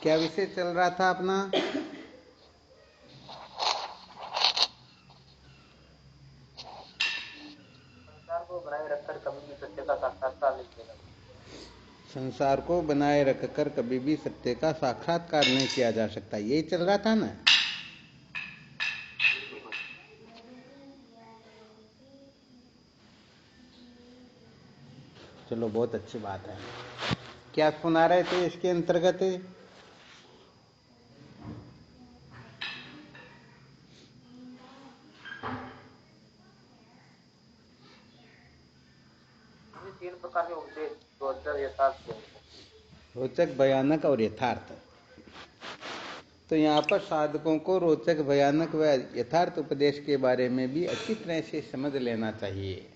क्या विषय चल रहा था अपना? संसार को बनाए रखकर कभी भी सत्य का साक्षात्कार नहीं किया जा सकता। संसार को बनाए रखकर कभी भी सत्य का साक्षात्कार नहीं किया जा सकता, यही चल रहा था ना। चलो, बहुत अच्छी बात है। क्या सुना रहे थे इसके अंतर्गत? ये 3 प्रकार के उपदेश रोचक यथार्थ थे। रोचक, भयानक और यथार्थ। तो यहाँ पर साधकों को रोचक, भयानक व यथार्थ उपदेश के बारे में भी अच्छी तरह से समझ लेना चाहिए।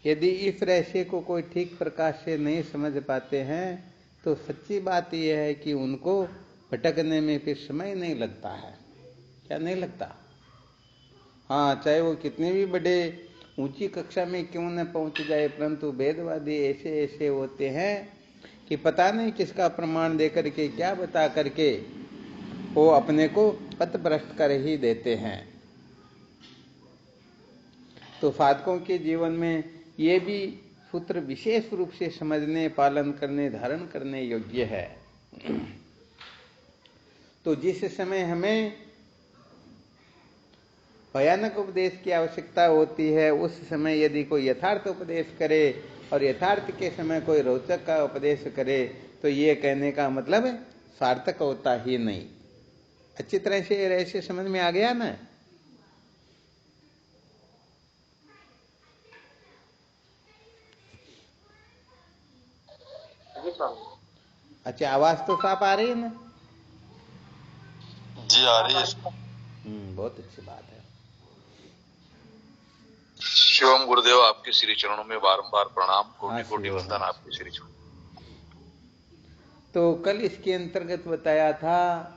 यदि इस रहस्य को कोई ठीक प्रकार से नहीं समझ पाते हैं तो सच्ची बात यह है कि उनको भटकने में फिर समय नहीं लगता है। क्या नहीं लगता? हाँ, चाहे वो कितने भी बड़े ऊंची कक्षा में क्यों न पहुंच जाए, परंतु वेदवादी ऐसे ऐसे होते हैं कि पता नहीं किसका प्रमाण दे करके, क्या बता करके वो अपने को पथभ्रष्ट कर ही देते हैं। तो साधकों के जीवन में ये भी सूत्र विशेष रूप से समझने, पालन करने, धारण करने योग्य है। तो जिस समय हमें भयानक उपदेश की आवश्यकता होती है, उस समय यदि कोई यथार्थ उपदेश करे और यथार्थ के समय कोई रोचक का उपदेश करे तो ये कहने का मतलब सार्थक होता ही नहीं। अच्छी तरह से ऐसे समझ में आ गया ना? जी स्वामी। अच्छा, आवाज तो साफ आ रही है ना? जी आ रही है। बहुत अच्छी बात है। शिवम गुरुदेव, आपके श्री चरणों में बारंबार प्रणाम, कोटि कोटि हाँ, वंदन आपके श्री चरणों। तो कल इसके अंतर्गत बताया था,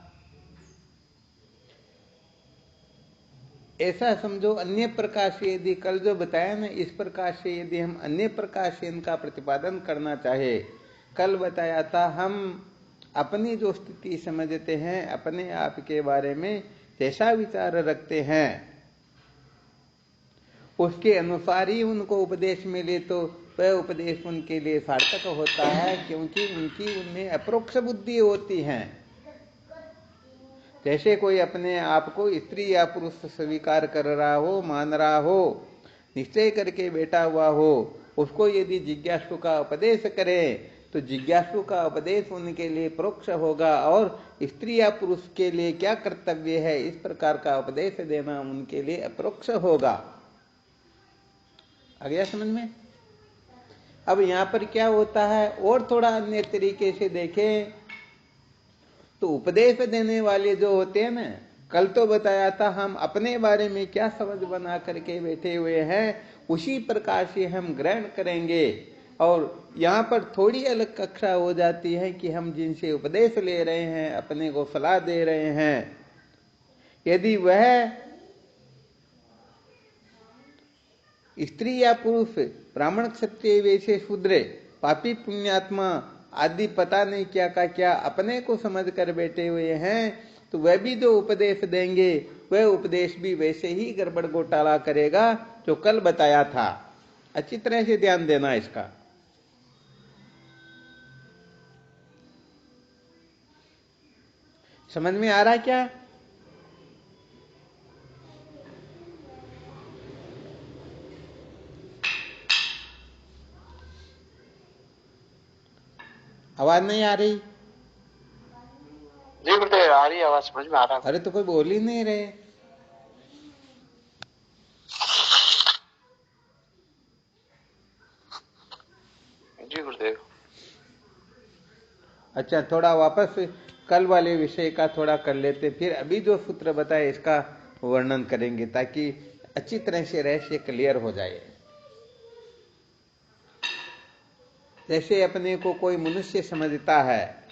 ऐसा समझो अन्य प्रकार से यदि कल जो बताया ना, इस प्रकार से यदि हम अन्य प्रकार से इनका प्रतिपादन करना चाहे, कल बताया था हम अपनी जो स्थिति समझते हैं, अपने आप के बारे में जैसा विचार रखते हैं उसके अनुसार ही उनको उपदेश मिले तो वह उपदेश उनके लिए सार्थक होता है, क्योंकि उनकी उनमें अपरोक्ष बुद्धि होती है। जैसे कोई अपने आप को स्त्री या पुरुष स्वीकार कर रहा हो, मान रहा हो, निश्चय करके बैठा हुआ हो, उसको यदि जिज्ञासु का उपदेश करे तो जिज्ञासु का उपदेश उनके लिए परोक्ष होगा, और स्त्री या पुरुष के लिए क्या कर्तव्य है इस प्रकार का उपदेश देना उनके लिए अपरोक्ष होगा। आ गया समझ में? अब यहां पर क्या होता है, और थोड़ा अन्य तरीके से देखें तो उपदेश देने वाले जो होते हैं ना, कल तो बताया था हम अपने बारे में क्या समझ बना करके बैठे हुए हैं उसी प्रकार से हम ग्रहण करेंगे। और यहाँ पर थोड़ी अलग कक्षा हो जाती है कि हम जिनसे उपदेश ले रहे हैं, अपने को सलाह दे रहे हैं, यदि वह स्त्री या पुरुष, ब्राह्मण, क्षत्रिय, वैश्य, शूद्र, पापी, पुण्यात्मा आदि पता नहीं क्या का क्या अपने को समझ कर बैठे हुए हैं, तो वह भी जो उपदेश देंगे वह उपदेश भी वैसे ही गड़बड़ घोटाला करेगा जो कल बताया था। अच्छी तरह से ध्यान देना इसका। समझ में आ रहा है क्या? आवाज नहीं आ रही? जी गुरुदेव, आ रही आवाज, समझ में आ रहा है। अरे तो कोई बोल ही नहीं रहे। जी गुरुदेव। अच्छा, थोड़ा वापस कल वाले विषय का थोड़ा कर लेते, फिर अभी जो सूत्र बताए इसका वर्णन करेंगे ताकि अच्छी तरह से रहस्य क्लियर हो जाए। जैसे अपने को कोई मनुष्य समझता है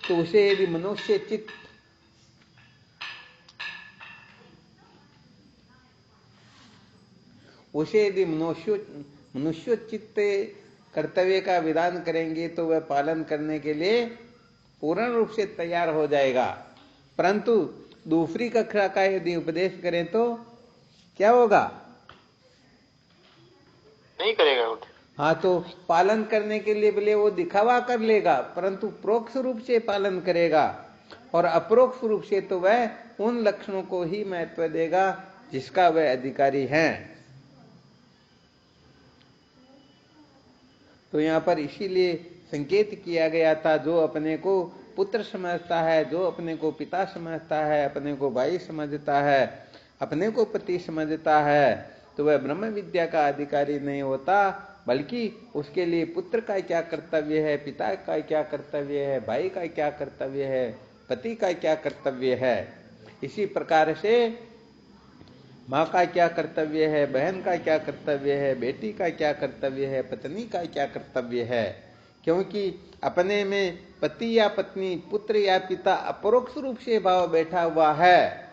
तो उसे यदि मनुष्य चित्त, उसे यदि मनुष्योचित कर्तव्य का विधान करेंगे तो वह पालन करने के लिए पूर्ण रूप से तैयार हो जाएगा। परंतु दूसरी कक्षा का यदि उपदेश करें तो क्या होगा? नहीं करेगा गुरुदेव। हाँ, तो पालन करने के लिए भले वो दिखावा कर लेगा, परंतु प्रोक्ष रूप से पालन करेगा, और अप्रोक्ष रूप से तो वह उन लक्षणों को ही महत्व देगा जिसका वह अधिकारी है। तो यहाँ पर इसीलिए संकेत किया गया था, जो अपने को पुत्र समझता है, जो अपने को पिता समझता है, अपने को भाई समझता है, अपने को पति समझता है, तो वह ब्रह्म विद्या का अधिकारी नहीं होता, बल्कि उसके लिए पुत्र का क्या कर्तव्य है, पिता का क्या कर्तव्य है, भाई का क्या कर्तव्य है, पति का क्या कर्तव्य है, इसी प्रकार से माँ का क्या कर्तव्य है, बहन का क्या कर्तव्य है, बेटी का क्या कर्तव्य है, पत्नी का क्या कर्तव्य है। क्योंकि अपने में पति या पत्नी, पुत्र या पिता अपरोक्ष रूप से भाव बैठा हुआ है,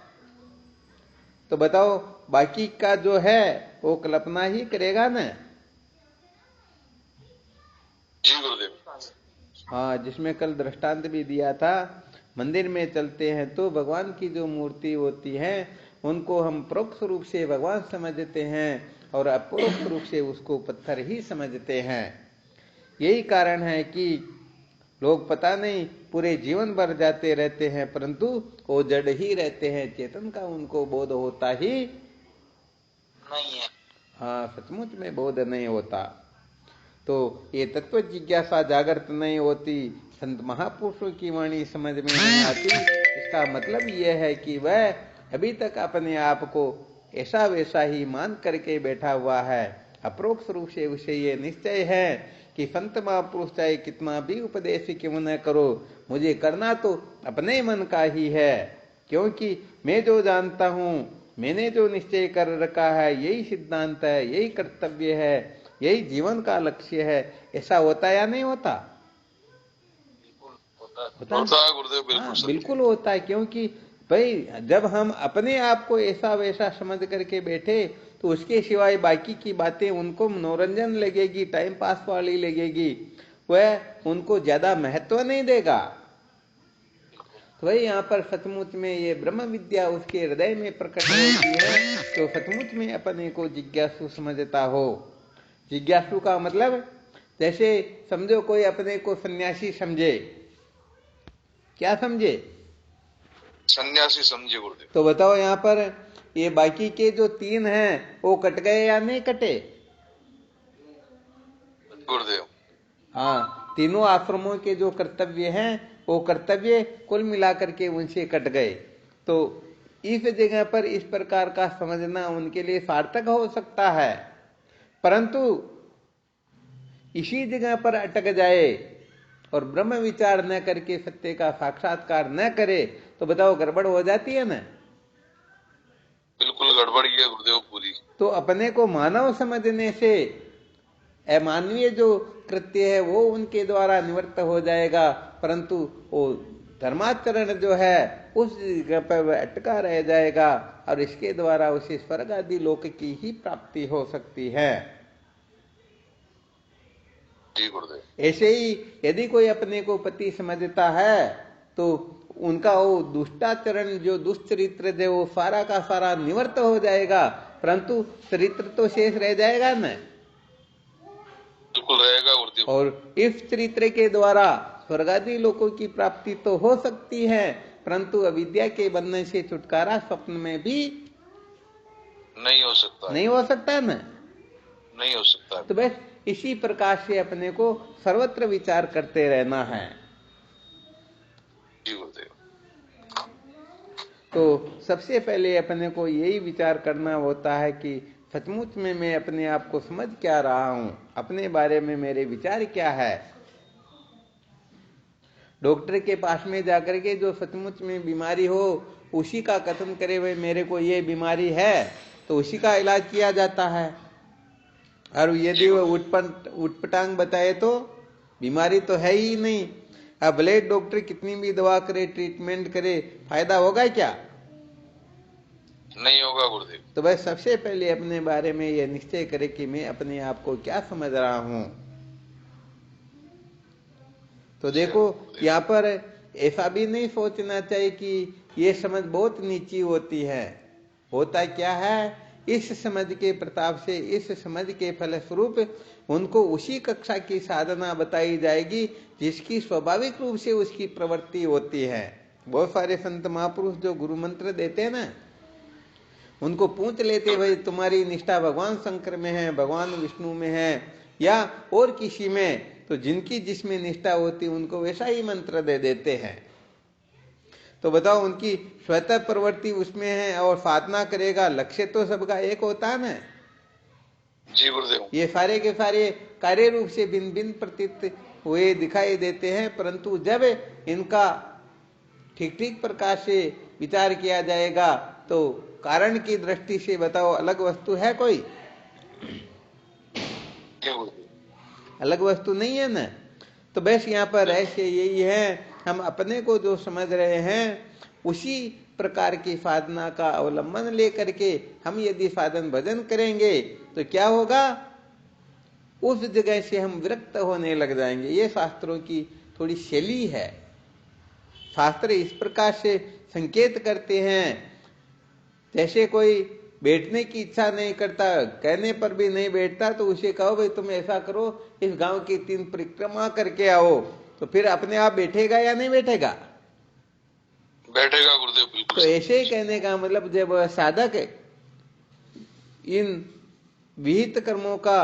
तो बताओ बाकी का जो है वो कल्पना ही करेगा ना। जी गुरुदेव। हाँ, जिसमें कल दृष्टांत भी दिया था, मंदिर में चलते हैं तो भगवान की जो मूर्ति होती है उनको हम परोक्ष रूप से भगवान समझते हैं और अपरोक्ष रूप से उसको पत्थर ही समझते हैं। यही कारण है कि लोग पता नहीं पूरे जीवन भर जाते रहते हैं, परंतु वो जड़ ही रहते हैं, चेतन का उनको बोध होता ही नहीं है। हाँ, सचमुच में बोध नहीं होता। तो ये तत्व जिज्ञासा जागृत नहीं होती, संत महापुरुषों की वाणी समझ में नहीं आती। इसका मतलब यह है कि वह अभी तक अपने आप को ऐसा वैसा ही मान करके बैठा हुआ है। अप्रोक्ष रूप से उसे ये निश्चय है कि संत महापुरुष चाहे कितना भी उपदेश क्यों न करो, मुझे करना तो अपने मन का ही है, क्योंकि मैं जो जानता हूं, मैंने जो निश्चय कर रखा है, यही सिद्धांत है, यही कर्तव्य है, यही जीवन का लक्ष्य है। ऐसा होता या नहीं होता? होता है गुरुदेव, बिल्कुल। हाँ, बिल्कुल होता है। क्योंकि भाई जब हम अपने आप को ऐसा वैसा समझ करके बैठे तो उसके सिवाय बाकी की बातें उनको मनोरंजन लगेगी, टाइम पास वाली लगेगी, वह उनको ज्यादा महत्व नहीं देगा। तो भाई यहाँ पर सचमुच में ये ब्रह्म विद्या उसके हृदय में प्रकट होती है, तो सचमुच में अपने को जिज्ञासु समझता हो। जिज्ञासु का मतलब जैसे समझो कोई अपने को सन्यासी समझे, क्या समझे? सन्यासी समझे गुरुदेव। तो बताओ यहाँ पर ये बाकी के जो 3 हैं वो कट गए या नहीं कटे? गुरुदेव। हाँ, तीनों आश्रमों के जो कर्तव्य हैं वो कर्तव्य कुल मिलाकर के उनसे कट गए। तो इस जगह पर इस प्रकार का समझना उनके लिए सार्थक हो सकता है, परंतु इसी जगह पर अटक जाए और ब्रह्म विचार न करके सत्य का साक्षात्कार न करे तो बताओ गड़बड़ हो जाती है ना? बिल्कुल गड़बड़ ही है गुरुदेव पूरी। तो अपने को मानव समझने से अमानवीय जो कृत्य है वो उनके द्वारा निवृत्त हो जाएगा, परंतु वो धर्माचरण जो है उस जगह पर वह अटका रह जाएगा और इसके द्वारा उसे स्वर्ग आदि लोक की ही प्राप्ति हो सकती है। जी गुरुदेव। ऐसे ही यदि कोई अपने को पति समझता है तो उनका वो दुष्टाचरण जो दुष्चरित्र जो वो सारा का सारा निवृत्त हो जाएगा, परंतु चरित्र तो शेष रह जाएगा ना। बिल्कुल रहेगा गुरुदेव। और इस चरित्र के द्वारा स्वर्गादि लोकों की प्राप्ति तो हो सकती है, परंतु अविद्या के बंधन से छुटकारा स्वप्न में भी नहीं हो सकता। नहीं हो सकता ना, नहीं हो सकता। तो बस इसी प्रकार से अपने को सर्वत्र विचार करते रहना है। जी गुरुदेव। तो सबसे पहले अपने को यही विचार करना होता है कि सचमुच में मैं अपने आप को समझ क्या रहा हूं, अपने बारे में मेरे विचार क्या है। डॉक्टर के पास में जाकर के जो सचमुच में बीमारी हो उसी का कथन करे हुए मेरे को ये बीमारी है, तो उसी का इलाज किया जाता है। और यदि वो उटपटांग बताए तो बीमारी तो है ही नहीं। अब भले डॉक्टर कितनी भी दवा करे, ट्रीटमेंट करे, फायदा होगा क्या? नहीं होगा गुरुदेव। तो बस सबसे पहले अपने बारे में यह निश्चय करे कि मैं अपने आप को क्या समझ रहा हूं। तो देखो यहाँ पर ऐसा भी नहीं सोचना चाहिए कि ये समझ बहुत नीची होती है। होता क्या है, इस समझ के प्रताप से, इस समझ के फलस्वरूप उनको उसी कक्षा की साधना बताई जाएगी जिसकी स्वाभाविक रूप से उसकी प्रवृत्ति होती है। बहुत सारे संत महापुरुष जो गुरु मंत्र देते हैं ना, उनको पूछ लेते भाई तुम्हारी निष्ठा भगवान शंकर में है, भगवान विष्णु में है या और किसी में, तो जिनकी जिसमें निष्ठा होती उनको वैसा ही मंत्र दे देते हैं। तो बताओ उनकी स्वतः प्रवृत्ति उसमें है और साधना करेगा, लक्ष्य तो सबका एक होता है ना। जी गुरुदेव। ये सारे के सारे कार्य रूप से भिन्न भिन्न प्रतीत हुए दिखाई देते हैं, परंतु जब इनका ठीक ठीक प्रकार से विचार किया जाएगा तो कारण की दृष्टि से बताओ अलग वस्तु है कोई? अलग वस्तु नहीं है ना। तो बस यहाँ पर ऐसे यही है, हम अपने को जो समझ रहे हैं उसी प्रकार की साधना का अवलंबन लेकर के हम यदि साधन भजन करेंगे तो क्या होगा, उस जगह से हम विरक्त होने लग जाएंगे। ये शास्त्रों की थोड़ी शैली है। शास्त्र इस प्रकार से संकेत करते हैं, जैसे कोई बैठने की इच्छा नहीं करता, कहने पर भी नहीं बैठता, तो उसे कहो भाई तुम ऐसा करो, इस गांव की 3 परिक्रमा करके आओ, तो फिर अपने आप बैठेगा या नहीं बैठेगा? बैठेगा गुरुदेव, बिल्कुल। तो ऐसे ही कहने का मतलब जब साधक इन विहित कर्मों का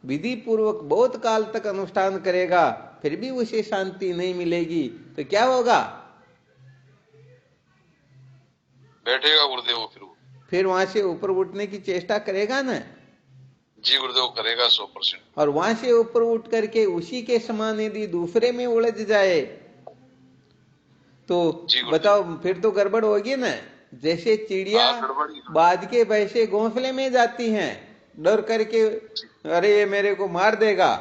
विधि पूर्वक बहुत काल तक अनुष्ठान करेगा फिर भी उसे शांति नहीं मिलेगी, तो क्या होगा? बैठेगा गुरुदेव, फिर वहां से ऊपर उठने की चेष्टा करेगा ना। जी गुरुदेव, करेगा 100%। और वहां से ऊपर उठ करके उसी के समान यदि दूसरे में उलझ जाए तो बताओ फिर तो गड़बड़ होगी ना। जैसे चिड़िया बाज के वैसे घोंसले में जाती हैं डर करके, अरे ये मेरे को मार देगा।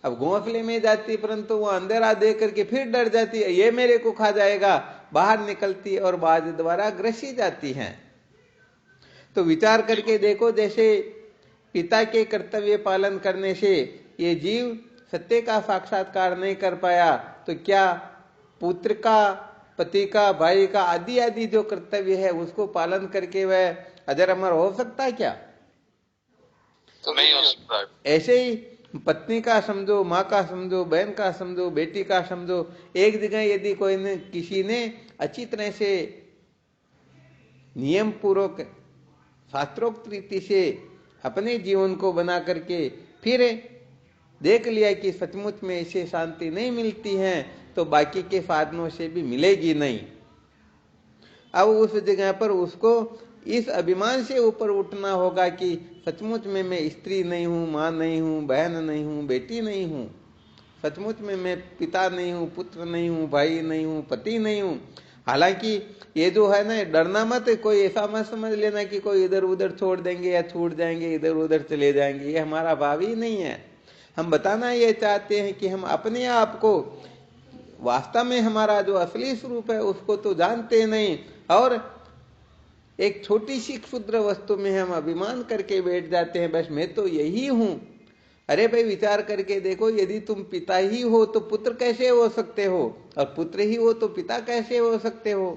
अब घोंसले में जाती परंतु वो अंधेरा देख करके फिर डर जाती है, ये मेरे को खा जाएगा, बाहर निकलती और बाज द्वारा ग्रसी जाती हैं। तो विचार करके देखो, जैसे पिता के कर्तव्य पालन करने से ये जीव सत्य का साक्षात्कार नहीं कर पाया, तो क्या पुत्र का, पति का, भाई का आदि आदि जो कर्तव्य है उसको पालन करके वह अजर अमर हो सकता है क्या? तो नहीं हो सकता है। ऐसे ही पत्नी का समझो, माँ का समझो, बहन का समझो, बेटी का समझो, एक जगह यदि कोई ने किसी ने अच्छी तरह से नियम पूर्वक शास्त्रोक्त रीति से अपने जीवन को बना करके फिर देख लिया कि सचमुच में इसे शांति नहीं मिलती है, तो बाकी के साधनों से भी मिलेगी नहीं। अब उस जगह पर उसको इस अभिमान से ऊपर उठना होगा कि सचमुच में मैं स्त्री नहीं हूँ, माँ नहीं हूँ, बहन नहीं हूँ, बेटी नहीं हूँ, सचमुच में मैं पिता नहीं हूँ, पुत्र नहीं हूँ, भाई नहीं हूँ, पति नहीं हूँ। हालांकि ये जो है ना, डरना मत, कोई ऐसा मत समझ लेना कि कोई इधर उधर छोड़ देंगे या छूट जाएंगे, इधर उधर चले जाएंगे, ये हमारा भाव ही नहीं है। हम बताना ये चाहते हैं कि हम अपने आप को वास्तव में हमारा जो असली स्वरूप है उसको तो जानते नहीं, और एक छोटी सी क्षुद्र वस्तु में हम अभिमान करके बैठ जाते हैं, बस मैं तो यही हूं। अरे भाई विचार करके देखो, यदि तुम पिता ही हो तो पुत्र कैसे हो सकते हो, और पुत्र ही हो तो पिता कैसे हो सकते हो,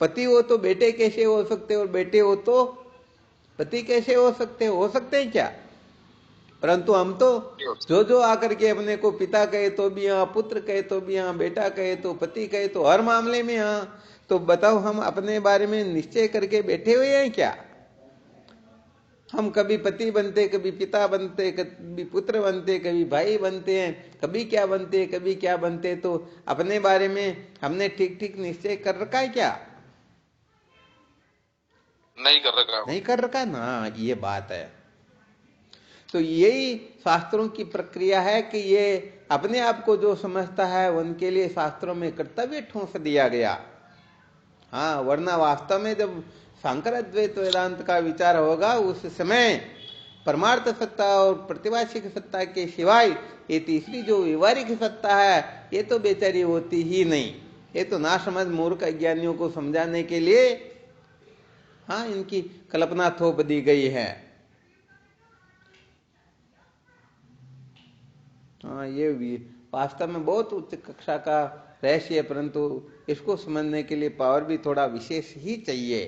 पति हो तो बेटे कैसे हो सकते हो, और बेटे हो तो पति कैसे हो सकते हो सकते हैं क्या? परंतु हम तो जो आकर के अपने को पिता कहे तो भी हाँ, पुत्र कहे तो भी हाँ, बेटा कहे तो, पति कहे तो, हर मामले में हाँ। तो बताओ हम अपने बारे में निश्चय करके बैठे हुए हैं क्या? हम कभी पति बनते, कभी पिता बनते, कभी पुत्र बनते, कभी भाई बनते हैं, कभी क्या बनते, कभी क्या बनते। तो अपने बारे में हमने ठीक ठीक निश्चय कर रखा है क्या? नहीं कर रखा, नहीं कर रखा ना, ये बात है। तो यही शास्त्रों की प्रक्रिया है कि ये अपने आप को जो समझता है उनके लिए शास्त्रों में कर्तव्य ठोंस दिया गया। हाँ, वरना वास्तव में जब शंकर अद्वैत वेदांत का विचार होगा उस समय परमार्थ सत्ता और प्रतिभाषिक सत्ता के सिवाय ये तीसरी जो व्यवहारिक सत्ता है ये तो बेचारी होती ही नहीं। ये तो नासमझ मूर्ख अज्ञानियों को समझाने के लिए हाँ इनकी कल्पना थोप दी गई है। हाँ, ये वास्तव में बहुत उच्च कक्षा का रहस्य, परंतु इसको समझने के लिए पावर भी थोड़ा विशेष ही चाहिए,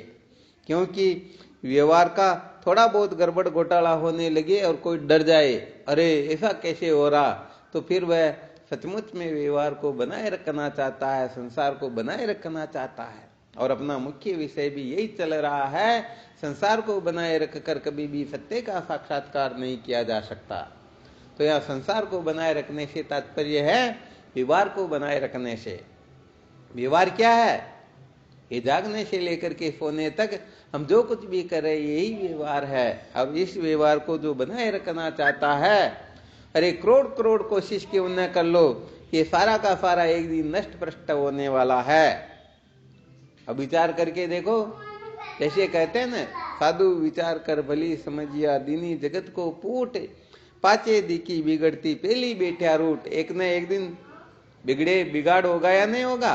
क्योंकि व्यवहार का थोड़ा बहुत गड़बड़ घोटाला होने लगे और कोई डर जाए, अरे ऐसा कैसे हो रहा, तो फिर वह सचमुच में व्यवहार को बनाए रखना चाहता है, संसार को बनाए रखना चाहता है। और अपना मुख्य विषय भी यही चल रहा है, संसार को बनाए रखकर कभी भी सत्य का साक्षात्कार नहीं किया जा सकता। तो यह संसार को बनाए रखने से तात्पर्य है व्यवहार को बनाए रखने से। व्यवहार क्या है? ये जागने से लेकर के सोने तक हम जो कुछ भी कर रहे यही व्यवहार है। अब इस व्यवहार को जो बनाए रखना चाहता है, अरे करोड़ करोड़ कोशिश क्यों न कर लो, ये सारा का सारा एक दिन नष्ट भ्रष्ट होने वाला है। अब विचार करके देखो, जैसे कहते हैं ना, साधु विचार कर भली समझिया दीनी जगत को पूट, पाचे दिखी बिगड़ती पहली बेटिया रूट। एक न एक दिन बिगाड़ होगा या नहीं होगा?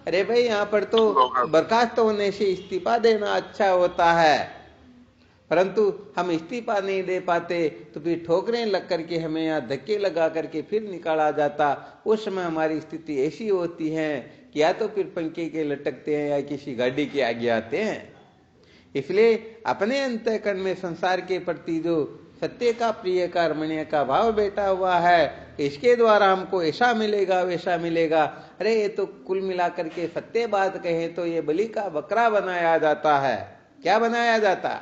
अरे भाई यहाँ पर तो बर्खास्त होने से इस्तीफा देना अच्छा होता है, परंतु हम इस्तीफा नहीं दे पाते तो फिर ठोकरें लग करके हमें यहाँ धक्के लगा करके फिर निकाला जाता। उस समय हमारी स्थिति ऐसी होती है कि या तो फिर पंखे के लटकते हैं या किसी गाड़ी के आगे आते हैं। इसलिए अपने अंतःकरण में संसार के प्रति जो सत्य का प्रिय का रमणीय का भाव बैठा हुआ है, इसके द्वारा हमको ऐसा मिलेगा वैसा मिलेगा। अरे ये तो कुल मिलाकर के सत्य बात कहे तो ये बलि का बकरा बनाया जाता है। क्या बनाया जाता?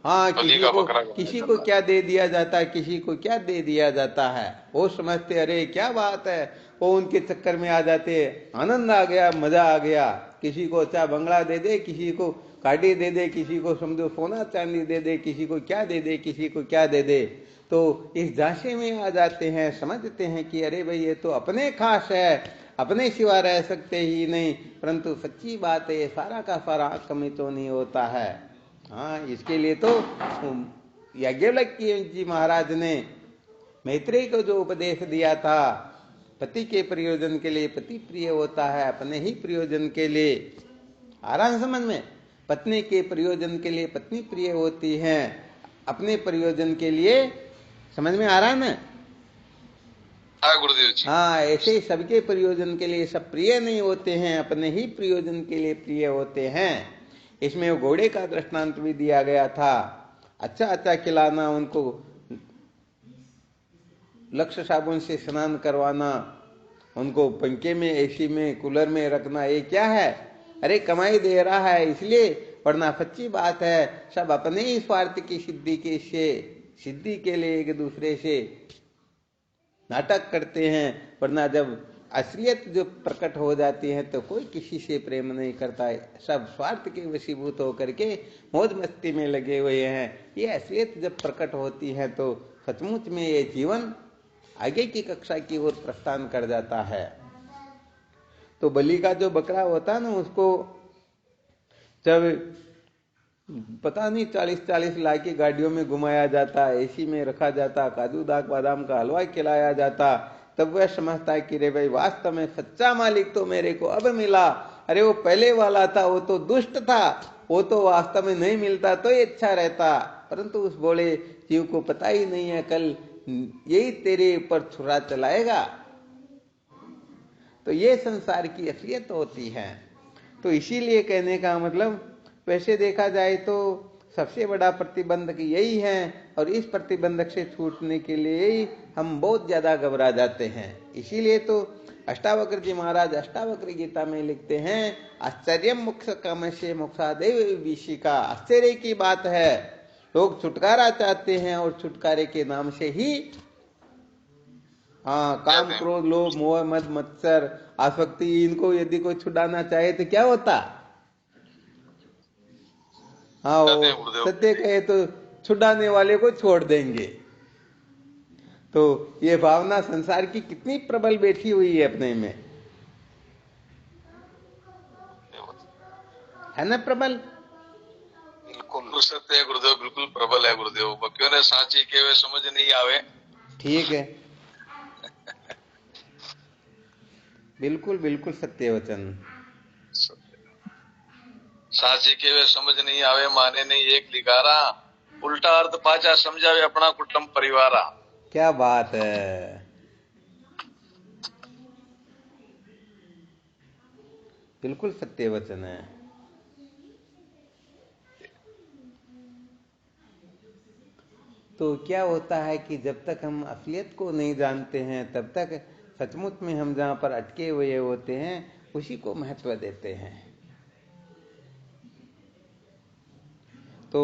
हाँ, किसी को क्या दे दिया जाता है, किसी को क्या दे दिया जाता है। वो समझते अरे क्या बात है, वो उनके चक्कर में आ जाते, आनंद आ गया, मजा आ गया। किसी को अच्छा बंगला दे दे, किसी को गाड़ी दे दे, किसी को समझो सोना चांदी दे दे, किसी को क्या दे दे, किसी को क्या दे दे, तो इस झांसे में आ जाते हैं। समझते हैं कि अरे भाई ये तो अपने खास है, अपने सिवा रह सकते ही नहीं। परंतु सच्ची बात है, सारा का सारा कमी तो नहीं होता है। हाँ, इसके लिए तो याज्ञवल्क्य जी महाराज ने मैत्रेय को जो उपदेश दिया था, पति के प्रयोजन के लिए पति प्रिय होता है, अपने ही प्रयोजन के लिए। आ रहा है समझ में? पत्नी के प्रयोजन के लिए पत्नी प्रिय होती है, अपने प्रयोजन के लिए। समझ में आ रहा है ना? गुरुदेव जी। हाँ, ऐसे ही सबके प्रयोजन के लिए सब प्रिय नहीं होते हैं, अपने ही प्रयोजन के लिए प्रिय होते हैं। इसमें वो घोड़े का दृष्टांत भी दिया गया था। अच्छा अच्छा खिलाना, उनको लक्ष्य साबुन से स्नान करवाना, उनको पंखे में, एसी में, कूलर में रखना, ये क्या है? अरे कमाई दे रहा है इसलिए, वरना सच्ची बात है सब अपने ही स्वार्थ की सिद्धि के लिए एक दूसरे से नाटक करते हैं। वरना जब असलियत जो प्रकट हो जाती है तो कोई किसी से प्रेम नहीं करता है, सब स्वार्थ के वशीभूत होकर के मौज मस्ती में लगे हुए हैं। ये असलियत जब प्रकट होती है तो सचमुच में ये जीवन आगे की कक्षा की ओर प्रस्थान कर जाता है। तो बलि का जो बकरा होता है ना, उसको जब पता नहीं 40-40 लाख की गाड़ियों में घुमाया जाता, एसी में रखा जाता, काजू बादाम का हलवा खिलाया जाता, तब वह समझता है कि रे भाई वास्तव में सच्चा मालिक तो मेरे को अब मिला। अरे वो पहले वाला था वो तो दुष्ट था, वो तो वास्तव में नहीं मिलता तो ही अच्छा रहता। परंतु उस बोले जीव को पता ही नहीं है कल यही तेरे ऊपर छुरा चलाएगा। तो ये संसार की असलियत होती है। तो इसीलिए कहने का मतलब, वैसे देखा जाए तो सबसे बड़ा प्रतिबंधक यही है, और इस प्रतिबंधक से छूटने के लिए ही हम बहुत ज्यादा घबरा जाते हैं। इसीलिए तो अष्टावक्र जी महाराज अष्टावक्र गीता में लिखते हैं, आश्चर्य मोक्ष कामस्य मोक्षादेव विशिका। आश्चर्य की बात है, लोग छुटकारा चाहते हैं और छुटकारे के नाम से ही काम क्रोध लोभ मोह मद मत्सर आसक्ति, इनको यदि कोई छुड़ाना चाहे तो क्या होता? हाँ, वो सत्य कहे तो छुड़ाने वाले को छोड़ देंगे। तो ये भावना संसार की कितनी प्रबल बैठी हुई है अपने में, है ना? प्रबल, बिल्कुल सत्य है गुरुदेव, बिल्कुल प्रबल है गुरुदेव। क्यों ने सांची के वे समझ नहीं आवे। ठीक है, बिल्कुल बिल्कुल सत्य वचन। सांची के वे समझ नहीं आवे, माने नहीं एक लिखारा, उल्टा अर्थ पाचा समझावे अपना कुटुंब परिवारा। क्या बात है। बिल्कुल सत्य वचन है। तो क्या होता है कि जब तक हम असलियत को नहीं जानते हैं तब तक सचमुच में हम जहां पर अटके हुए होते हैं उसी को महत्व देते हैं। तो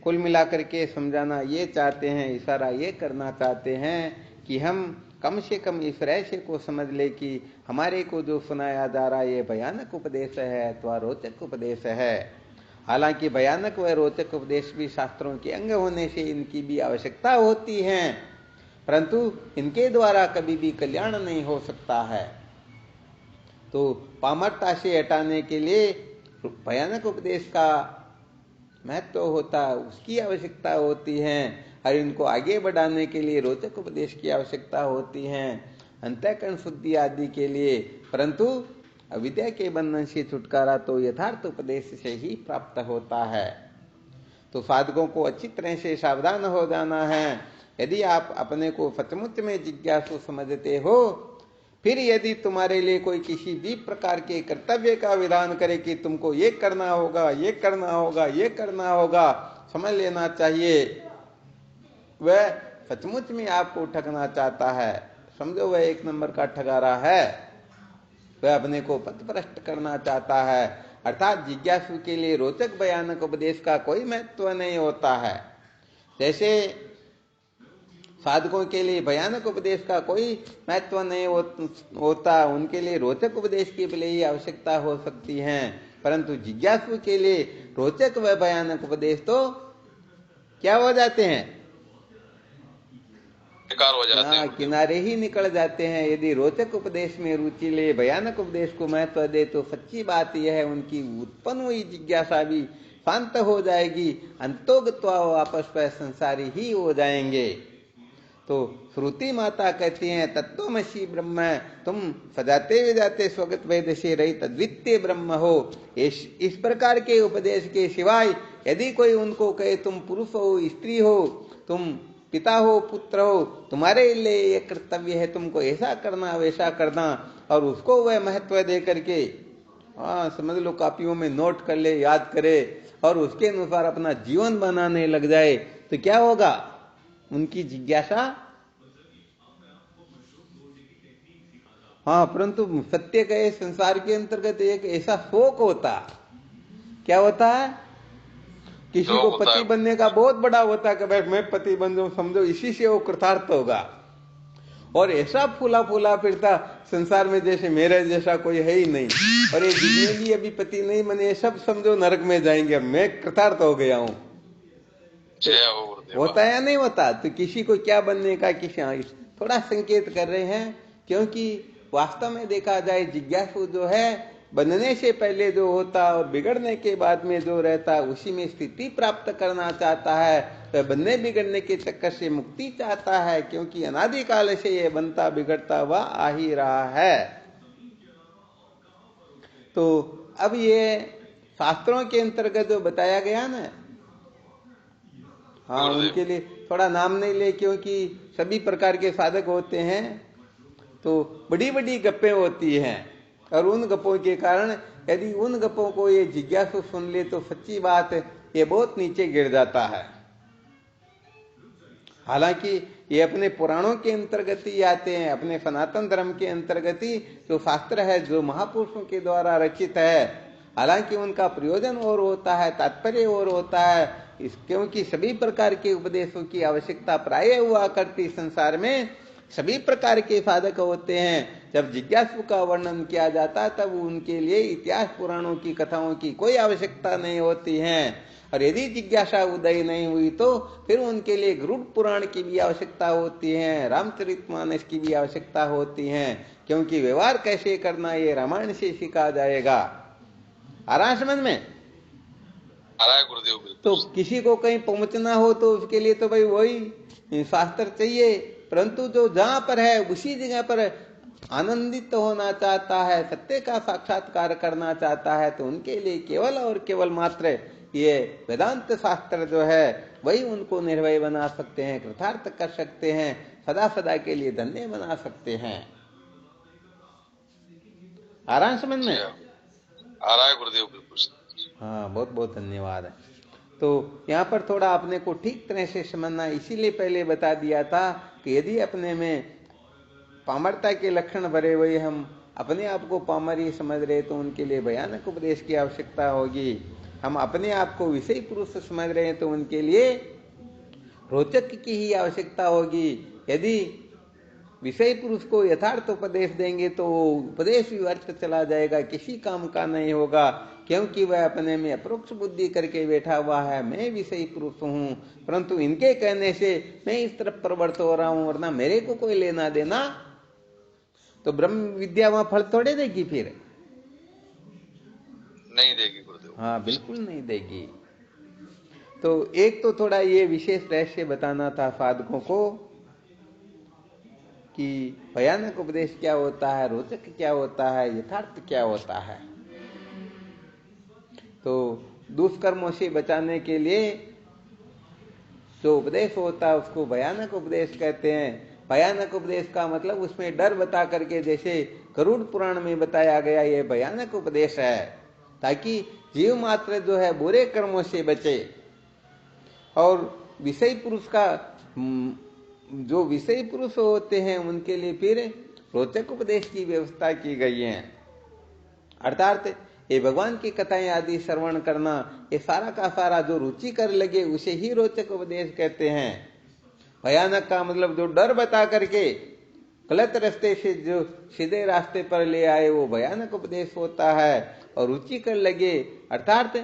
कुल मिलाकर के समझाना ये चाहते हैं, इशारा ये करना चाहते हैं कि हम कम से कम इस रहस्य को समझ ले कि हमारे को जो सुनाया जा रहा है ये भयानक उपदेश है अथवा रोचक उपदेश है। हालांकि भयानक व रोचक उपदेश भी शास्त्रों के अंग होने से इनकी भी आवश्यकता होती है, परंतु इनके द्वारा कभी भी कल्याण नहीं हो सकता है। तो पामरता से हटाने के लिए भयानक उपदेश का महत्व होता है, उसकी आवश्यकता होती है, और इनको आगे बढ़ाने के लिए रोचक उपदेश की आवश्यकता होती है, अंतःकरण शुद्धि आदि के लिए। परंतु अविद्या के बंधन से छुटकारा तो यथार्थ उपदेश से ही प्राप्त होता है। तो साधकों को अच्छी तरह से सावधान हो जाना है। यदि आप अपने को सचमुच में जिज्ञासु समझते हो, फिर यदि तुम्हारे लिए कोई किसी भी प्रकार के कर्तव्य का विधान करे कि तुमको ये करना होगा, ये करना होगा, ये करना होगा, समझ लेना चाहिए वह सचमुच में आपको ठगना चाहता है। समझो वह एक नंबर का ठगारा है, वह अपने को पथभ्रष्ट करना चाहता है। अर्थात जिज्ञासु के लिए रोचक भयानक उपदेश का कोई महत्व नहीं होता है, जैसे साधकों के लिए भयानक उपदेश का कोई महत्व नहीं होता, उनके लिए रोचक उपदेश की भले ही आवश्यकता हो सकती है, परंतु जिज्ञासु के लिए रोचक व भयानक उपदेश तो क्या हो जाते हैं, किनारे ही निकल जाते हैं। यदि रोचक उपदेश में रुचि ले, भयानक उपदेश को महत्व दे, तो सच्ची बात यह है उनकी उत्पन्न हुई जिज्ञासा भी शांत हो जाएगी, अंतोगत्वा वापस पर संसारी ही हो जाएंगे। तो श्रुति माता कहती हैं तत्वमसि ब्रह्म, तुम सजाते विजाते स्वगत वेद से रहित अद्वितीय ब्रह्म हो। इस प्रकार के उपदेश के सिवाय यदि कोई उनको कहे तुम पुरुष हो, स्त्री हो, तुम पिता हो, पुत्र हो, तुम्हारे लिए ये कर्तव्य है, तुमको ऐसा करना वैसा करना, और उसको वह महत्व दे करके समझ लो कापियों में नोट कर ले, याद करे, और उसके अनुसार अपना जीवन बनाने लग जाए, तो क्या होगा, उनकी जिज्ञासा परंतु सत्य के संसार के अंतर्गत एक ऐसा शौक होता, क्या होता है, किसी को पति बनने का बहुत बड़ा होता है कि भाई मैं पति बन जाऊं, समझो इसी से वो कृतार्थ होगा, और ऐसा फूला फूला फिरता संसार में जैसे मेरे जैसा कोई है ही नहीं, और ये जितने भी अभी पति नहीं बने सब समझो नरक में जाएंगे, मैं कृतार्थ हो गया हूं। होता या नहीं होता? तो किसी को क्या बनने का, किसी थोड़ा संकेत कर रहे हैं, क्योंकि वास्तव में देखा जाए जिज्ञासु जो है बनने से पहले जो होता और बिगड़ने के बाद में जो रहता उसी में स्थिति प्राप्त करना चाहता है, वह बनने बिगड़ने के चक्कर से मुक्ति चाहता है, क्योंकि अनादिकाल से ये बनता बिगड़ता हुआ आ ही रहा है। तो अब ये शास्त्रों के अंतर्गत जो बताया गया ना, उनके लिए थोड़ा नाम नहीं ले, क्योंकि सभी प्रकार के साधक होते हैं, तो बड़ी बड़ी गप्पें होती हैं, और उन गप्पों के कारण यदि उन गप्पों को ये जिज्ञासु सुन ले तो सच्ची बात ये बहुत नीचे गिर जाता है। हालांकि ये अपने पुराणों के अंतर्गत ही आते हैं, अपने सनातन धर्म के अंतर्गत ही जो शास्त्र है, जो महापुरुषों के द्वारा रचित है, हालांकि उनका प्रयोजन और होता है, तात्पर्य और होता है, क्योंकि सभी प्रकार के उपदेशों की आवश्यकता प्राय हुआ करती संसार में, सभी प्रकार के साधक होते हैं। जब जिज्ञासु का वर्णन किया जाता तब उनके लिए इतिहास पुराणों की कथाओं की कोई आवश्यकता नहीं होती है, और यदि जिज्ञासा उदय नहीं हुई तो फिर उनके लिए गरुड़ पुराण की भी आवश्यकता होती है, रामचरितमानस की भी आवश्यकता होती है, क्योंकि व्यवहार कैसे करना ये रामायण से सीखा जाएगा। आ रहा समझ में? तो किसी को कहीं पहुंचना हो तो उसके लिए तो भाई वही शास्त्र चाहिए, परंतु जो जहां पर है उसी जगह पर आनंदित होना चाहता है, सत्य का साक्षात्कार करना चाहता है, तो उनके लिए केवल और केवल मात्र ये वेदांत शास्त्र जो है वही उनको निर्भय बना सकते हैं, कृतार्थ कर सकते हैं, सदा सदा के लिए धन्य बना सकते हैं। आराम समझ में? आ रहा है गुरुदेव, बिल्कुल। हाँ, बहुत बहुत धन्यवाद है। तो यहाँ पर थोड़ा अपने को ठीक तरह से समझना, इसीलिए पहले बता दिया था कि यदि अपने में पामरता के लक्षण भरे हुए हम अपने आप को पामरी समझ रहे तो उनके लिए भयानक उपदेश की आवश्यकता होगी। हम अपने आप को विषय पुरुष समझ रहे हैं तो उनके लिए रोचक की ही आवश्यकता होगी। यदि विषय पुरुष को यथार्थ उपदेश देंगे तो उपदेश भी व्यर्थ चला जाएगा, किसी काम का नहीं होगा, क्योंकि वह अपने में अपरोक्ष बुद्धि करके बैठा हुआ है, मैं विषय पुरुष हूं, परंतु इनके कहने से मैं इस तरफ प्रवृत्त हो रहा हूं, वरना मेरे को कोई लेना देना, तो ब्रह्म विद्या वहां फल थोड़े देगी, फिर नहीं देगी गुरुदेव। हाँ, बिल्कुल नहीं देगी। तो एक तो थोड़ा ये विशेष रहस्य बताना था साधकों को कि भयानक उपदेश क्या होता है, रोचक क्या होता है, यथार्थ क्या होता है। तो दुष्कर्मों से बचाने के लिए जो उपदेश होता है उसको भयानक उपदेश कहते हैं। भयानक उपदेश का मतलब उसमें डर बता करके, जैसे गरुड़ पुराण में बताया गया, ये भयानक उपदेश है ताकि जीव मात्र जो है बुरे कर्मों से बचे। और विषय पुरुष का जो विषय पुरुष होते हैं उनके लिए फिर रोचक उपदेश की व्यवस्था की गई है। अर्थात ये भगवान की कथाएं आदि श्रवण करना, ये सारा का सारा जो रुचि कर लगे उसे ही रोचक उपदेश कहते हैं। भयानक का मतलब जो डर बता करके गलत रास्ते से जो सीधे रास्ते पर ले आए वो भयानक उपदेश होता है। और रुचि कर लगे अर्थात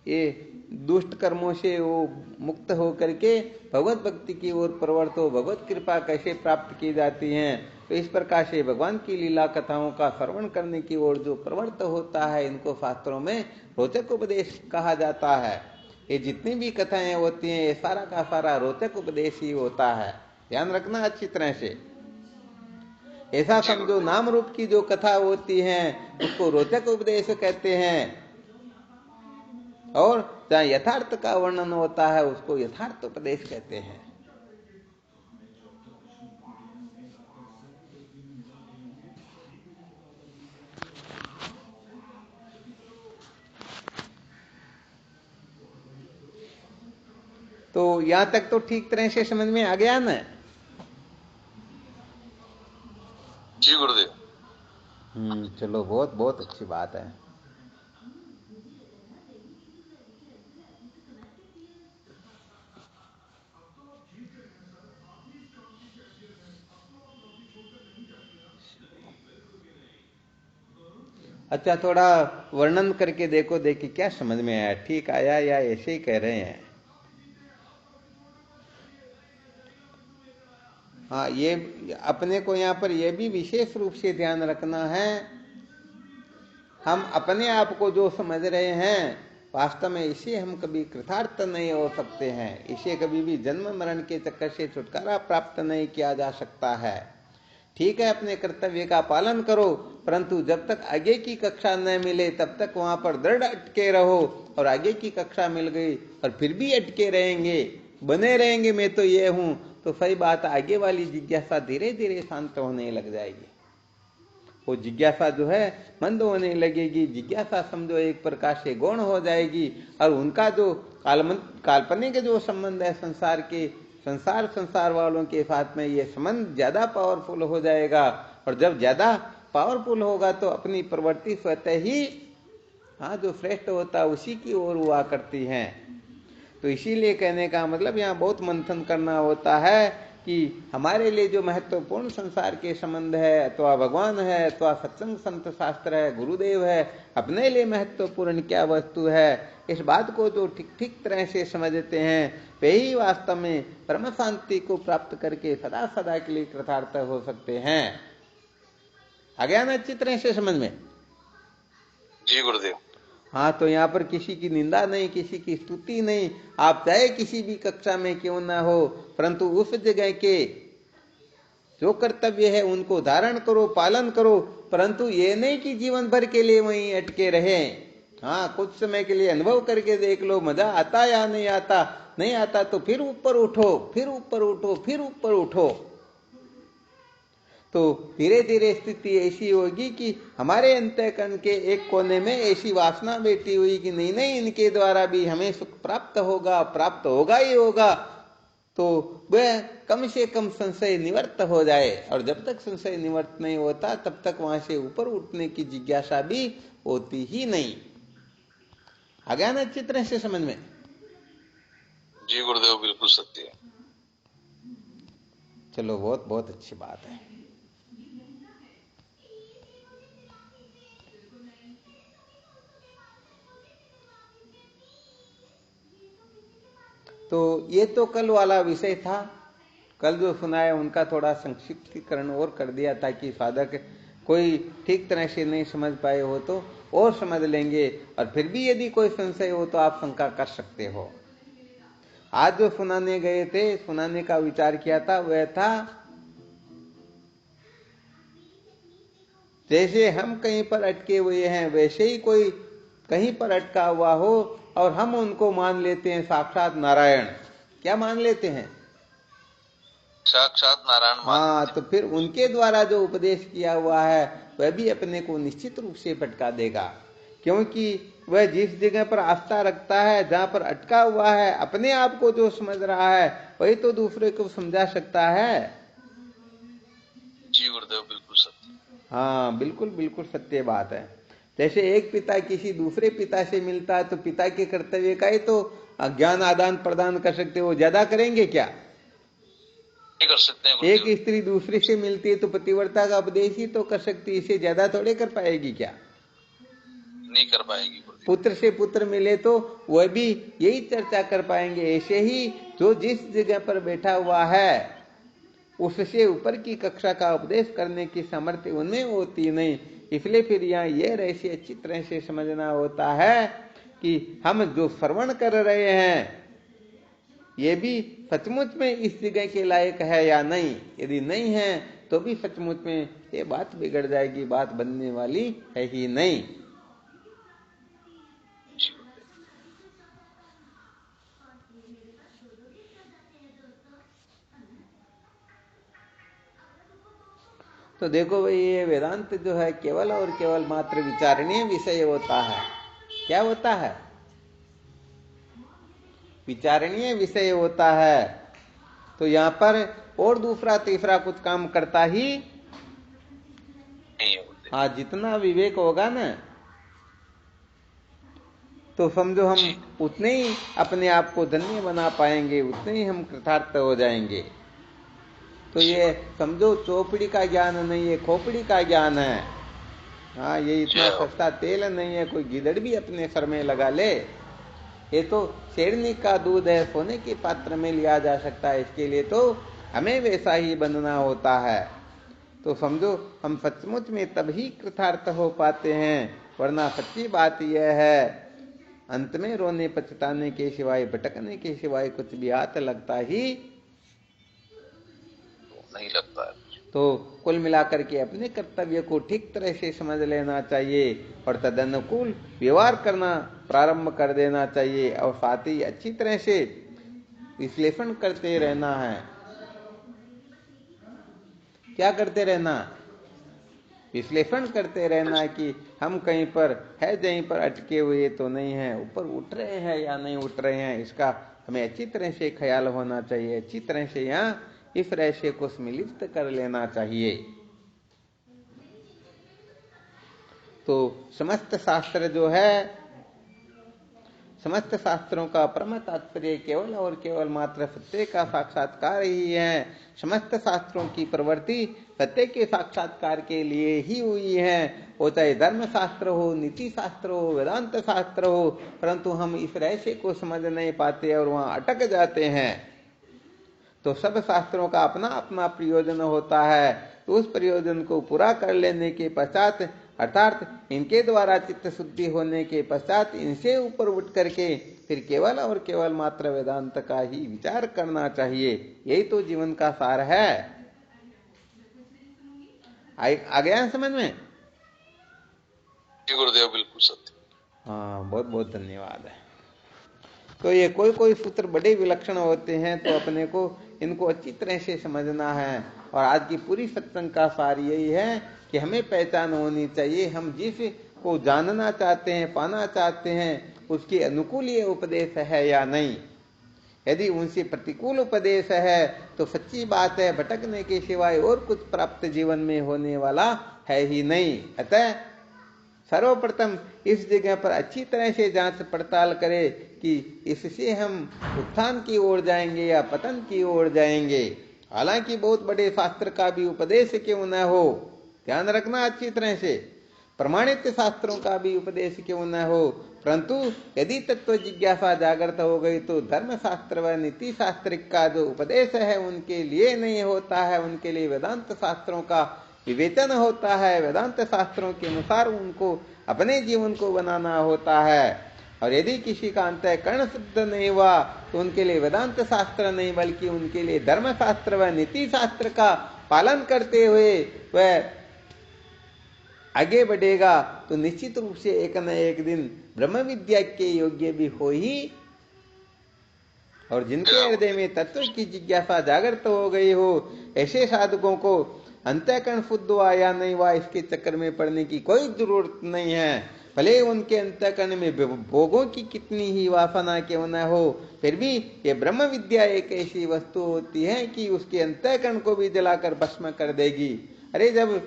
ये दुष्ट कर्मों से वो मुक्त हो करके भगवत भक्ति की ओर प्रवृत्त हो, भगवत कृपा कैसे प्राप्त की जाती है, तो इस प्रकार से भगवान की लीला कथाओं का श्रवण करने की ओर जो प्रवृत्त होता है, इनको शास्त्रों में रोचक उपदेश कहा जाता है। ये जितनी भी कथाएं होती हैं ये सारा का सारा रोचक उपदेश ही होता है, ध्यान रखना अच्छी तरह से। ऐसा समझो नाम रूप की जो कथा होती है उसको रोचक उपदेश कहते हैं, और जहां यथार्थ का वर्णन होता है उसको यथार्थ उपदेश कहते हैं। तो यहां तक तो ठीक तरह से समझ में आ गया ना? जी गुरुदेव। चलो, बहुत बहुत अच्छी बात है। अच्छा, थोड़ा वर्णन करके देखो, देखिए क्या समझ में आया, ठीक आया या ऐसे ही कह रहे हैं? हाँ, ये अपने को यहाँ पर यह भी विशेष रूप से ध्यान रखना है, हम अपने आप को जो समझ रहे हैं वास्तव में इसे हम कभी कृतार्थ नहीं हो सकते हैं, इसे कभी भी जन्म मरण के चक्कर से छुटकारा प्राप्त नहीं किया जा सकता है। ठीक है, अपने कर्तव्य का पालन करो, परंतु जब तक आगे की कक्षा न मिले तब तक वहां पर दृढ़ अटके रहो, और आगे की कक्षा मिल गई और फिर भी अटके रहेंगे, बने रहेंगे मैं तो ये हूं, तो सही बात, आगे वाली जिज्ञासा धीरे धीरे शांत होने लग जाएगी। वो जिज्ञासा जो है मंद होने लगेगी, जिज्ञासा समझो एक प्रकार से गौण हो जाएगी, और उनका जो काल्पनिक जो संबंध है संसार के, संसार वालों के साथ में, ये संबंध ज्यादा पावरफुल हो जाएगा। और जब ज्यादा पावरफुल होगा तो अपनी प्रवृत्ति स्वतः ही जो श्रेष्ठ होता है उसी की ओर हुआ करती है। तो इसीलिए कहने का मतलब यहाँ बहुत मंथन करना होता है कि हमारे लिए जो महत्वपूर्ण संसार के संबंध है, अथवा भगवान है, अथवा सत्संग संत शास्त्र है, गुरुदेव है, अपने लिए महत्वपूर्ण क्या वस्तु है, इस बात को जो ठीक ठीक तरह से समझते हैं वे ही वास्तव में परम शांति को प्राप्त करके सदा सदा के लिए कृतार्थ हो सकते हैं। आ गया ना अच्छी तरह से समझ में? जी गुरुदेव। हाँ, तो यहाँ पर किसी की निंदा नहीं, किसी की स्तुति नहीं, आप चाहे किसी भी कक्षा में क्यों ना हो, परंतु उस जगह के जो कर्तव्य है उनको धारण करो, पालन करो, परंतु ये नहीं कि जीवन भर के लिए वहीं अटके रहे। हाँ, कुछ समय के लिए अनुभव करके देख लो, मजा आता या नहीं आता, नहीं आता तो फिर ऊपर उठो, फिर ऊपर उठो, फिर ऊपर उठो। तो धीरे धीरे स्थिति ऐसी होगी कि हमारे अंतःकरण के एक कोने में ऐसी वासना बैठी हुई कि नहीं नहीं, इनके द्वारा भी हमें सुख प्राप्त होगा ही होगा, तो वह कम से कम संशय निवृत्त हो जाए। और जब तक संशय निवृत्त नहीं होता तब तक वहां से ऊपर उठने की जिज्ञासा भी होती ही नहीं। आ गया ना अच्छी तरह से समझ में? जी गुरुदेव, बिल्कुल सत्य है। चलो, बहुत बहुत अच्छी बात है। तो ये तो कल वाला विषय था। कल जो सुनाया उनका थोड़ा संक्षिप्तीकरण और कर दिया ताकि साधक कोई ठीक तरह से नहीं समझ पाए हो तो और समझ लेंगे। और फिर भी यदि कोई संशय हो तो आप शंका कर सकते हो। आज जो सुनाने गए थे, सुनाने का विचार किया था, वह था जैसे हम कहीं पर अटके हुए हैं वैसे ही कोई कहीं पर अटका हुआ हो और हम उनको मान लेते हैं साक्षात नारायण। क्या मान लेते हैं? साक्षात नारायण मान। हाँ, तो फिर उनके द्वारा जो उपदेश किया हुआ है वह भी अपने को निश्चित रूप से भटका देगा, क्योंकि वह जिस जगह पर आस्था रखता है, जहां पर अटका हुआ है, अपने आप को जो समझ रहा है वही तो दूसरे को समझा सकता है। जी गुरुदेव, बिल्कुल सत्य। हाँ, बिल्कुल बिल्कुल सत्य बात है। जैसे एक पिता किसी दूसरे पिता से मिलता है तो पिता के कर्तव्य का ही तो ज्ञान आदान प्रदान कर सकते हो, ज्यादा करेंगे क्या? कर सकते हैं। एक स्त्री दूसरे से मिलती है तो पतिव्रता का उपदेश ही तो कर सकती है, इसे ज्यादा थोड़े कर पाएगी क्या? नहीं कर पाएगी। पुत्र से पुत्र मिले तो वह भी यही चर्चा कर पाएंगे। ऐसे ही जो जिस जगह पर बैठा हुआ है उससे ऊपर की कक्षा का उपदेश करने की सामर्थ्य उनमें होती नहीं। इसलिए फिर यहाँ ये रहस्य अच्छी तरह से समझना होता है कि हम जो श्रवण कर रहे हैं ये भी सचमुच में इस जगह के लायक है या नहीं। यदि नहीं है तो भी सचमुच में ये बात बिगड़ जाएगी, बात बनने वाली है ही नहीं। तो देखो भाई, ये वेदांत जो है केवल और केवल मात्र विचारणीय विषय होता है। क्या होता है? विचारणीय विषय होता है। तो यहाँ पर और दूसरा तीसरा कुछ काम करता ही नहीं। हाँ, जितना विवेक होगा ना तो समझो हम उतने ही अपने आप को धन्य बना पाएंगे, उतने ही हम कृतार्थ हो जाएंगे। तो ये समझो चौपड़ी का ज्ञान नहीं है, खोपड़ी का ज्ञान है। हाँ, ये इतना सस्ता तेल नहीं है कोई गिदड़ भी अपने सर में लगा ले। ये तो शेरनी का दूध है, सोने के पात्र में लिया जा सकता है। इसके लिए तो हमें वैसा ही बनना होता है। तो समझो हम सचमुच में तभी कृतार्थ हो पाते हैं, वरना सच्ची बात यह है अंत में रोने पछताने के सिवाय, भटकने के सिवाय कुछ भी हाथ लगता ही नहीं लगता है। तो कुल मिलाकर के अपने कर्तव्य को ठीक तरह से समझ लेना चाहिए और तदनुकूल व्यवहार करना प्रारंभ कर देना चाहिए। और साथ ही अच्छी तरह से विश्लेषण करते रहना है। क्या करते रहना? विश्लेषण करते रहना कि हम कहीं पर है, कहीं पर अटके हुए तो नहीं है, ऊपर उठ रहे हैं या नहीं उठ रहे हैं, इसका हमें अच्छी तरह से ख्याल होना चाहिए। अच्छी तरह से यहाँ इस रहस्य को सम्मिलित कर लेना चाहिए। तो समस्त शास्त्र जो है, समस्त शास्त्रों का परम तात्पर्य केवल और केवल मात्र सत्य का साक्षात्कार ही है। समस्त शास्त्रों की प्रवृत्ति सत्य के साक्षात्कार के लिए ही हुई है। वो चाहे धर्म शास्त्र हो, नीति शास्त्र हो, वेदांत शास्त्र हो, परंतु हम इस रहस्य को समझ नहीं पाते और वहां अटक जाते हैं। तो सब शास्त्रों का अपना अपना प्रयोजन होता है। तो उस प्रयोजन को पूरा कर लेने के पश्चात, अर्थात इनके द्वारा चित्त शुद्धि होने के पश्चात, इनसे ऊपर उठ करके फिर केवल और केवल मात्र वेदांत का ही विचार करना चाहिए। यही तो जीवन का सार है। आ गया समझ में? गुरुदेव, बिल्कुल सत्य। हाँ, बहुत बहुत धन्यवाद है। तो ये कोई कोई सूत्र बड़े विलक्षण होते हैं, तो अपने को इनको अच्छी तरह से समझना है और आज की पूरी सत्संग का सार यही है कि हमें पहचान होनी चाहिए, हम जिस को जानना चाहते हैं, पाना चाहते हैं, उसके अनुकूल ये उपदेश है या नहीं। यदि उनसे प्रतिकूल उपदेश है तो सच्ची बात है, भटकने के सिवाय और कुछ प्राप्त जीवन में होने वाला है ही नहीं। अतः सर्वप्रथम इस जगह पर अच्छी तरह से जांच पड़ताल करें कि इससे हम उत्थान की ओर जाएंगे या पतन की ओर जाएंगे। हालांकि बहुत बड़े शास्त्र का भी उपदेश क्यों न हो, ध्यान रखना अच्छी तरह से, प्रमाणित शास्त्रों का भी उपदेश क्यों न हो, परंतु यदि तत्व जिज्ञासा जागृत हो गई तो धर्म शास्त्र व नीति शास्त्र का जो उपदेश है उनके लिए नहीं होता है, उनके लिए वेदांत शास्त्रों का विवेचन होता है, वेदांत शास्त्रों के अनुसार उनको अपने जीवन को बनाना होता है। और यदि किसी का अंतःकरण शुद्ध नहीं हुआ तो उनके लिए वेदांत शास्त्र नहीं बल्कि उनके लिए धर्म शास्त्र व नीति शास्त्र का पालन करते हुए वह आगे बढ़ेगा तो निश्चित रूप से एक न एक दिन ब्रह्म विद्या के योग्य भी हो ही। और जिनके हृदय में तत्व की जिज्ञासा जागृत हो गई हो, ऐसे साधकों को अंतःकरण शुद्ध हुआ या नहीं हुआ इसके चक्कर में पड़ने की कोई जरूरत नहीं है। भले उनके अंतःकरण में भोगों की कितनी ही वासना क्यों न हो, फिर भी ये ब्रह्म विद्या एक ऐसी वस्तु होती है कि उसके अंतःकरण को भी जलाकर भस्म कर देगी। अरे जब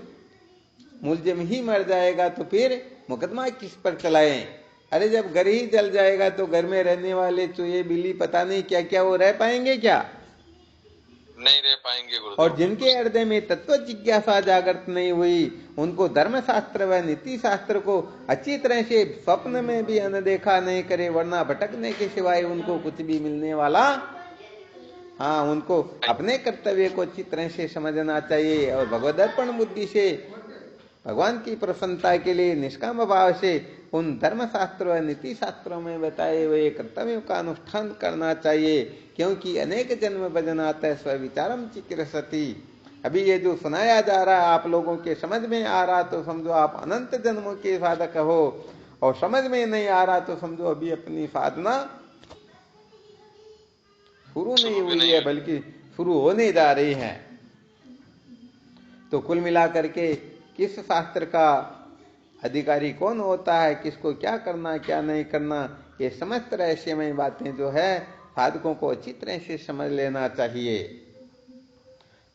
मुलजिम ही मर जाएगा तो फिर मुकदमा किस पर चलाएं? अरे जब घर ही जल जाएगा तो घर में रहने वाले चूहे बिल्ली पता नहीं क्या क्या वो रह पाएंगे क्या? नहीं रह पाएंगे। और जिनके हृदय में तत्व जिज्ञासा जागृत नहीं हुई उनको धर्म शास्त्र व नीति शास्त्र को अच्छी तरह से स्वप्न में भी अनदेखा नहीं करे, वरना भटकने के सिवाय उनको कुछ भी मिलने वाला। हाँ, उनको अपने कर्तव्य को अच्छी तरह से समझना चाहिए और भगवदर्पण बुद्धि से भगवान की प्रसन्नता के लिए निष्काम भाव से उन धर्म शास्त्र व नीति शास्त्रों में बताए हुए कर्तव्यों का अनुष्ठान करना चाहिए, क्योंकि अनेक जन्म भजनात स्विचारम चिकित्सति। अभी ये जो सुनाया जा रहा है आप लोगों के समझ में आ रहा तो समझो आप अनंत जन्मों के साधक हो, और समझ में नहीं आ रहा तो समझो अभी अपनी साधना शुरू नहीं हुई है बल्कि शुरू होने जा रही है। तो कुल मिलाकर के किस शास्त्र का अधिकारी कौन होता है, किसको क्या करना क्या नहीं करना, ये समस्त रहस्यमय बातें जो है साधकों को अच्छी तरह से समझ लेना चाहिए।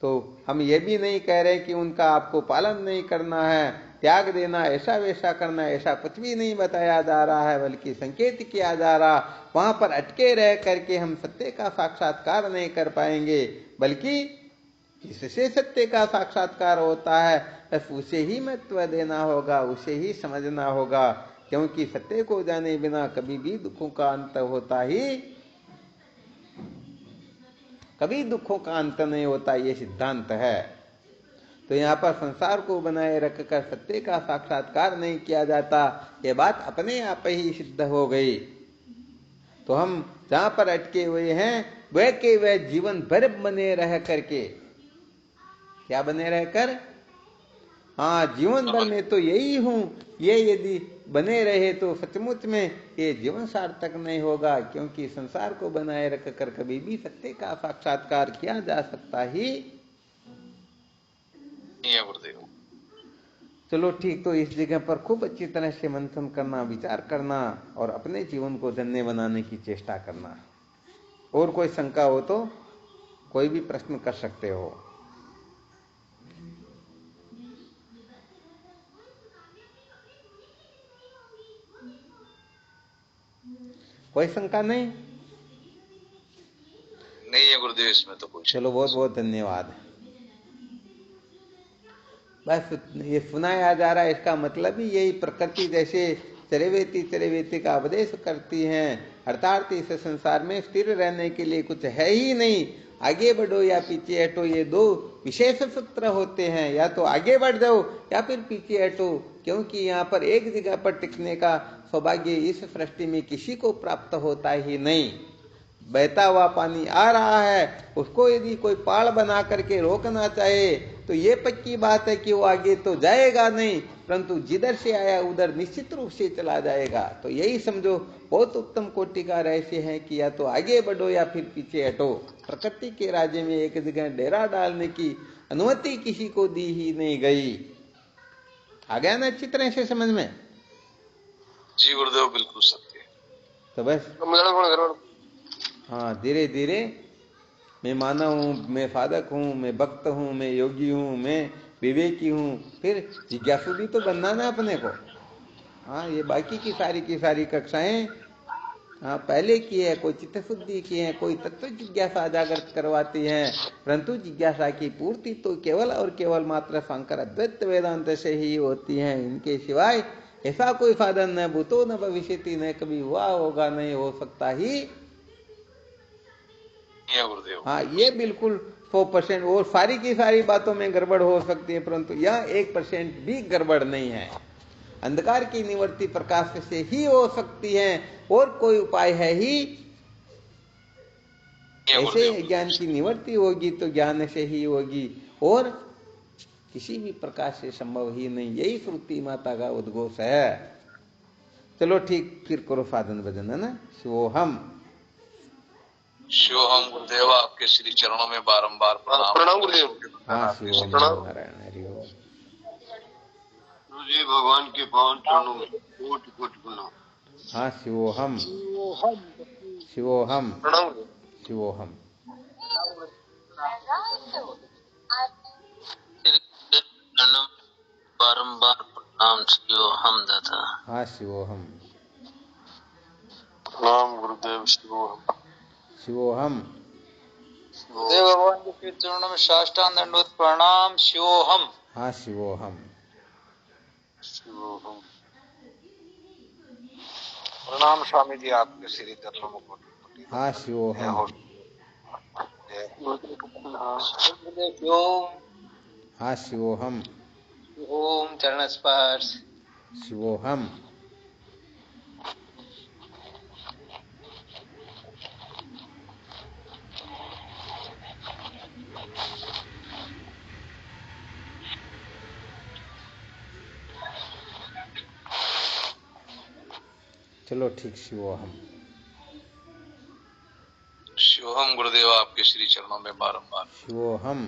तो हम ये भी नहीं कह रहे कि उनका आपको पालन नहीं करना है, त्याग देना, ऐसा वैसा करना, ऐसा कुछ भी नहीं बताया जा रहा है, बल्कि संकेत किया जा रहा वहां पर अटके रह करके हम सत्य का साक्षात्कार नहीं कर पाएंगे, बल्कि जिससे सत्य का साक्षात्कार होता है बस उसे ही महत्व देना होगा, उसे ही समझना होगा, क्योंकि सत्य को जाने बिना कभी भी दुखों का अंत होता ही, कभी दुखों का अंत नहीं होता, ये सिद्धांत है। तो यहाँ पर संसार को बनाए रखकर सत्य का साक्षात्कार नहीं किया जाता, ये बात अपने आप ही सिद्ध हो गई। तो हम जहां पर अटके हुए हैं वह के वह जीवन भर बने रह करके, क्या बने रहकर, हाँ जीवन भर में तो यही हूं, ये यदि बने रहे तो सचमुच में ये जीवन सार्थक नहीं होगा, क्योंकि संसार को बनाए रखकर कभी भी सत्य का साक्षात्कार किया जा सकता ही नहीं है। चलो ठीक, तो इस जगह पर खूब अच्छी तरह से मंथन करना, विचार करना और अपने जीवन को धन्य बनाने की चेष्टा करना। और कोई शंका हो तो कोई भी प्रश्न कर सकते हो। कोई शंका नहीं है गुरुदेव इसमें तो कुछ। चलो बहुत बहुत धन्यवाद। बस ये सुनाया जा रहा है, इसका मतलब ही यही, प्रकृति जैसे चरेवेती का उपदेश करती हैं, अर्थात इस संसार में स्थिर रहने के लिए कुछ है ही नहीं, आगे बढ़ो या पीछे हटो, ये दो विशेष सूत्र होते हैं, या तो आगे बढ़ जाओ या फिर पीछे हटो, क्योंकि यहाँ पर एक जगह पर टिकने का सौभाग्य इस सृष्टि में किसी को प्राप्त होता ही नहीं। बहता हुआ पानी आ रहा है, उसको यदि कोई पाड़ बना करके रोकना चाहे तो ये पक्की बात है कि वो आगे तो जाएगा नहीं, परंतु जिधर से आया उधर निश्चित रूप से चला जाएगा। तो यही समझो बहुत उत्तम कोटि का रहस्य है कि या तो आगे बढ़ो या फिर पीछे हटो। प्रकृति के राज्य में एक जगह डेरा डालने की अनुमति किसी को दी ही नहीं गई। आ गया ना अच्छी तरह से समझ में? जी गुरुदेव, बिल्कुल सत्य। तो बस हाँ, धीरे धीरे मैं मानव हूं, मैं साधक हूं, मैं भक्त हूं, मैं योगी हूं, मैं विवेकी हूं, फिर जिज्ञासु भी तो बनना ना अपने को। हाँ, ये बाकी की सारी कक्षाएं हाँ पहले की है, कोई चित्त शुद्धि की है, कोई तत्व जिज्ञासा जागृत करवाती है, परंतु जिज्ञासा की पूर्ति तो केवल और केवल मात्र शंकर अद्वैत वेदांत से ही होती है। इनके सिवाय ऐसा कोई साधन न भूतो न भविष्यति, न कभी हुआ होगा, नहीं हो सकता ही। गुरुदेव हाँ, ये बिल्कुल 100%। और सारी की सारी बातों में गड़बड़ हो सकती है, परंतु यह 1% भी गड़बड़ नहीं है। अंधकार की निवृत्ति प्रकाश से ही हो सकती है, और कोई उपाय है ही? ऐसे ज्ञान की निवृत्ति होगी तो ज्ञान से ही होगी, और किसी भी प्रकार से संभव ही नहीं। यही श्रुति माता का उद्घोष है। चलो ठीक, फिर करो साधन भजन, है ना? शिवोहम शिवोहम गुरुदेव, आपके श्री चरणों में बारंबार प्रणाम गुरुदेव। हाँ, शिवोहम, नारायण हरि ओम। जी भगवान के पावन चरणों में कोटि कोटि प्रणाम। हाँ, शिवोहम शिवोहम शिवोहम। बारंबार प्रणाम शिवोहम दाता। हाँ, शिवोहम प्रणाम गुरुदेव। शिवोहम शिवोहम। देव भगवान के श्री चरणों में साष्टांग दंडवत प्रणाम। शिवोहम। हाँ, शिवोहम शिवोहम। प्रणाम स्वामी जी, आपके श्री चरणों में कोटि। हाँ, शिवोहम। हाँ, शिवोहम। ओम चरण स्पर्श। शिवोहम। चलो ठीक, शिवोहम। शिवोहम गुरुदेव, आपके श्री चरणों में बारंबार शिवोहम।